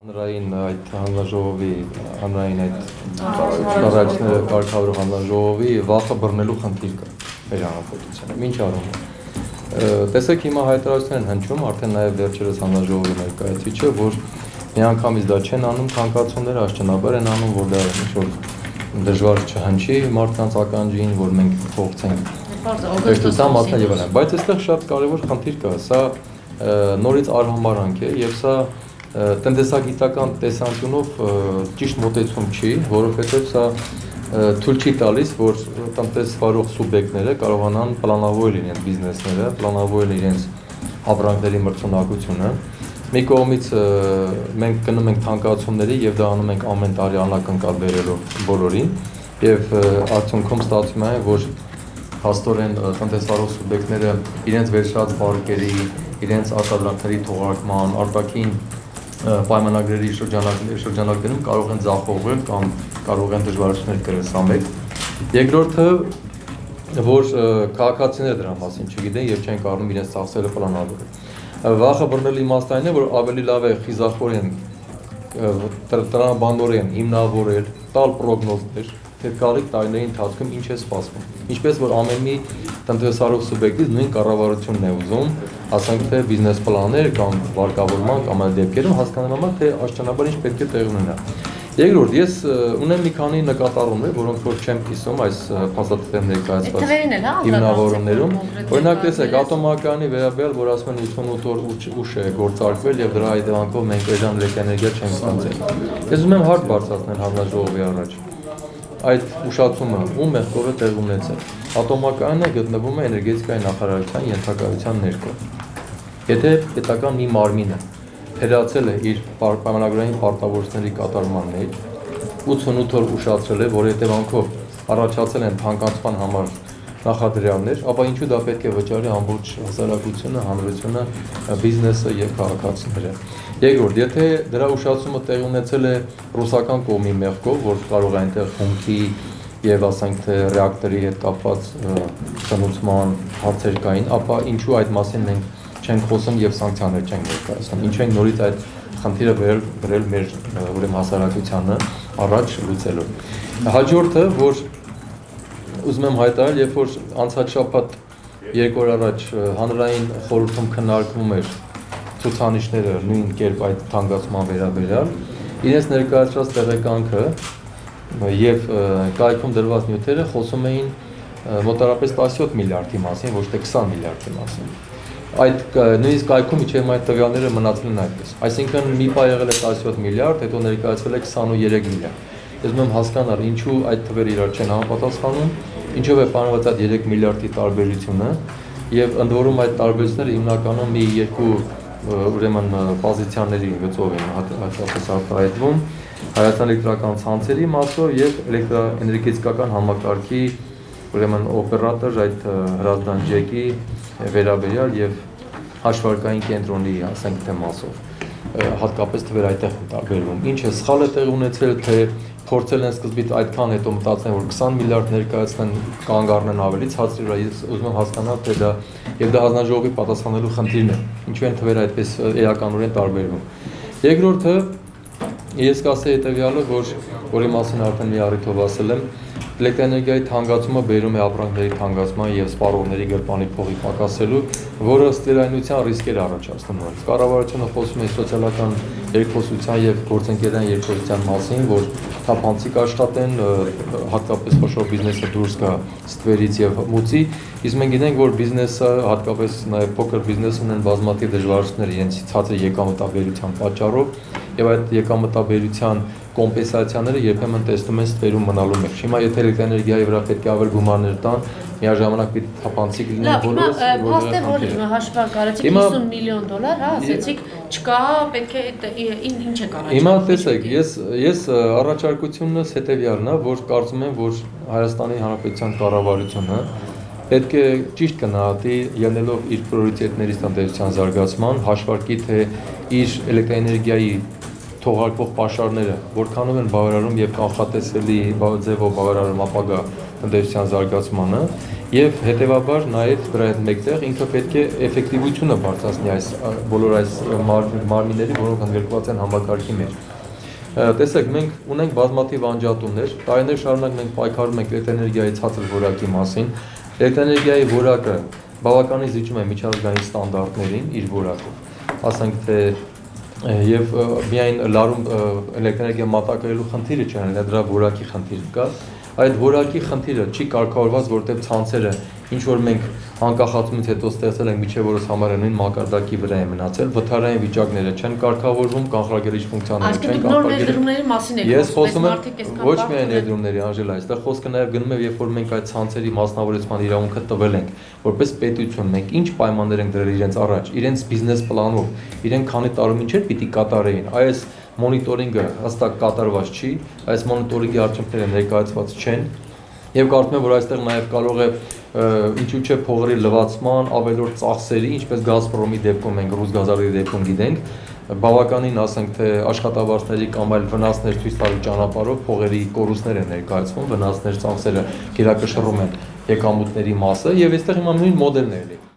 Հանրային այդ հանրաժողովի հանրային այդ ծառայությունները կարգավորող հանրաժողովի վախը բռնելու խնդիր կա մեր հանրապետությանը։ Ինչ արում է։ Տեսեք հիմա հայտարարություն են հնչում, արդեն նաև վերջերս հանրաժողովի ներկայացուցիչը, որ միանգամից դա չեն անում թանկացումները, աշճանաբար են անում, որ դա ինչ-որ դժվար չհնչի մարդկանց ականջին, որ մենք փոխենք վերջության մասը եւ այլն։ Բայց այստեղ շատ կարեւոր խնդիր կա, սա նորից արհամարանք է եւ սա տնտեսագիտական տեսանկյունով ճիշտ մոտեցում չի, որովհետև սա թույլ չի տալիս, որ տնտեսվարող սուբյեկտները կարողանան պլանավորել իրենց բիզնեսները, պլանավորել իրենց ապրանքների մրցունակությունը։ Մի կողմից մենք գնում ենք թանկացումների եւ դա անում ենք ամեն տարի անակնկալ բերելով բոլորին եւ արդյունքում ստացվում է, որ հաստորեն տնտեսվարող սուբյեկտները իրենց վերջրած վարկերի, իրենց արտադրանքների թողարկման, արտաքին պայմանագրերի շրջանակներում կարող են ձախողվել կամ կարող են դժվարություններ կրել, սա մեկ։ Երկրորդը, որ քաղաքացիները դրա մասին չգիտեն եւ չեն կարողանում իրենց ծախսերը պլանավորել։ Վախը բռնելու իմաստն այն է, որ ավելի լավ է խիզախորեն տրամաբանորեն հիմնավորել, տալ պրոգնոզներ, թե գալիք տարիների ընթացքում ինչ է սպասվում։ Ինչպես որ ամեն մի տնտեսարող սուբյեկտից նույն կառավարությունն է ուզում, ասենք թե բիզնես պլաններ կամ վարկավորման կամ այլ դեպքերում հասկանալու համար թե աշճանաբար ինչ պետք է տեղի ունենա։ Երկրորդ, ես ունեմ մի քանի նկատառումներ, որոնք որ չեմ կիսում այս փաստաթղթերի ներկայացված հիմնավորումներում։ Օրինակ տեսեք, ատոմակայանի վերաբերյալ, որ ասում են 88 օր ուշ է գործարկվել եւ դրա հետևանքով մենք էժան էներգիա չենք ստացել։ Ես ուզում եմ հարց բարձրացնել հանրաժողովի առաջ։ Այդ ուշացումը ում մեղքով է տեղի ունեցել։ Ատոմակայանը գտնվում է էներգետիկայի նախարարության ենթակայության ներքո։ Եթե պետական մի մարմինը թերացել է իր պայմանագրային պարտավորությունների կատարման մեջ, 88 օր ուշացրել է, որի հետևանքով առաջացել են թանկացման համար նախադրյալներ, ապա ինչու դա պետք է վճարի ամբողջ հասարակությունը, հանրությունը, բիզնեսը եւ քաղաքացիները։ Երկրորդ, եթե դրա ուշացումը տեղի ունեցել է ռուսական կողմի մեղքով, որ կարող է այնտեղ հումքի եւ ասենք թե ռեակտորի հետ կապված ծնուցման հարցեր կային, ապա ինչու այդ մասին մենք չենք խոսում եւ սանկցիաներ չենք ներկայացնում։ Ինչու ենք նորից այդ խնդիրը վերել մեր ուրեմն հասարակությանը առաջ լուծելու։ Հաջորդը, որ ուզում եմ հայտարարել, երբ որ անցած շաբաթ երկու օր առաջ հանրային խորհրդում քննարկվում էր ցուցանիշները նույն կերպ այդ թանկացման վերաբերյալ, իրենց ներկայացրած տեղեկանքը եւ կայքում դրված նյութերը խոսում էին մոտավորապես 17 միլիարդի մասին, ոչ թե 20 միլիարդի մասին։ Այդ նույնիսկ կայքում իջեմ այդ տվյալները մնացել են այդպես։ Այսինքն մի պահ եղել է 17 միլիարդ, հետո ներկայացվել է 23 միլիարդ։ Ես ուզում եմ հասկանալ, ինչու այդ թվերը իրար չեն համապատասխանում, ինչով է պարզված այդ 3 միլիարդի տարբերությունը եւ ընդ որում այդ տարբերությունները հիմնականում մի երկու ուրեմն պոզիցիաների գծով են հատկապես արտահայտվում Հայաստան էլեկտրական ցանցերի մասով եւ էներգետիկական համակարգի ուրեմն օպերատոր այդ հրազդան ջեկի վերաբերյալ եւ հաշվարկային կենտրոնի, ասենք թե մասով հատկապես թվեր այդտեղ են տարբերվում։ Ինչ է սխալ է տեղի ունեցել, թե փորձել են սկզբից այդքան հետո մտածեն, որ 20 միլիարդ ներկայացնեն կանգ առնեն ավելի ցածր վրա, ես ուզում եմ հասկանալ, թե դա եւ դա հանրաժողովի պատասխանելու խնդիրն է։ Ինչու են թվերը այդպես էականորեն տարբերվում։ Երկրորդը ես կասեի հետեւյալը, որի մասին արդեն մի առիթով ասել եմ, էլեկտրաէներգիայի թանկացումը բերում է ապրանքների թանկացման եւ սպառողների գրպանի փողի պակասելու, որը ստերայնության ռիսկեր առաջացնում է։ Կառավարությունը խոսում է սոցիալական երկխոսության եւ գործընկերային երկխոսության մասին, որ թափանցիկ աշխատեն, հատկապես խոշոր բիզնեսը դուրս գա ստվերից եւ մուծի, իսկ մենք գիտենք, որ բիզնեսը, հատկապես նաեւ փոքր բիզնեսն ունեն բազմաթիվ դժվարություններ իրենց ցածր եկամտաբերության պատճառով եւ այդ եկամտաբերության կոմպենսացիաները երբեմն տեսնում են ստվերում մնալու մեջ։ Հիմա եթե էլեկտրաէներգիայի վրա պետք է ավել գումարներ տան, միաժամանակ պիտի թափանցիկ լինեն բոլորս, փաստը որ հաշվարկ արեցիք 50 միլիոն դոլար, հա, ասեցիք, չկա, պետք է ինչ է կարողանում։ Հիմա տեսեք, ես առաջարկությունս հետեւյալն է, որ կարծում եմ, որ Հայաստանի Հանրապետության կառավարությունը պետք է ճիշտ գնահատի ելնելով իր պրիորիտետներից տնտեսության զարգացման, հաշվարկի թե իր էլեկտրաէներգիայի թողարկվող պաշարները որքանով են բավարարում եւ կանխատեսելի ձևով բավարարում ապագա տնտեսության զարգացմանը Եվ հետևաբար նաև դրա հետ մեկտեղ ինքը պետք է էֆեկտիվությունը բարձրացնի այս բոլոր այս մարմինների, որոնք ընդգրկված են համակարգի մեջ։ Տեսեք, մենք ունենք բազմաթիվ անջատումներ, տարիներ շարունակ մենք պայքարում ենք էլեկտրոէներգիայի ցածր որակի մասին։ Էլեկտրոէներգիայի որակը բավականին զիջում է միջազգային ստանդարտներին իր որակով։ Ասենք թե եւ միայն լարում էլեկտրոէներգիա մատակարելու խնդիրը չէ, այլ դրա որակի խնդիր կա։ Այդ որակի խնդիրը չի կարգավորված, որտեղ ցանցերը ինչ որ մենք անկախացումից հետո ստեղծել ենք միջև որս համարը նույն մակարդակի վրա է մնացել, վթարային վիճակները չեն կարգավորվում, կանխարգելիչ ֆունկցիաները չեն կանխարգելվում։ Ես խոսում եմ ոչ միայն ներդրումների, Անժելա, այստեղ խոսքը նաև գնում է, երբ որ մենք այդ ցանցերի մասնավորեցման իրավունքը տվել ենք, որպես պետություն մենք ինչ պայմաններ ենք դրել իրենց առաջ, իրենց բիզնես պլանով, իրենք քանի տարում ինչեր պիտի կատարեին, այս մոնիտորինգը հստակ կատարված չի, այս մոնիտորինգի արդյունքները ներկայացված չեն եւ կարծում եմ, որ այստեղ նաեւ կարող է ինչու՞ չէ փողերի լվացման ավելորդ ծախսերի, ինչպես Գազպրոմի դեպքում մենք Ռուսգազարի դեպքում գիտենք, բավականին ասենք թե աշխատավարձների կամ այլ վնասներ ցույց տալու ճանապարհով փողերի կորուստներ են ներկայացվում, վնասներ ծախսերը գերակշռում են եկամուտների մասը եւ այստեղ հիմա նույն մոդելներն են։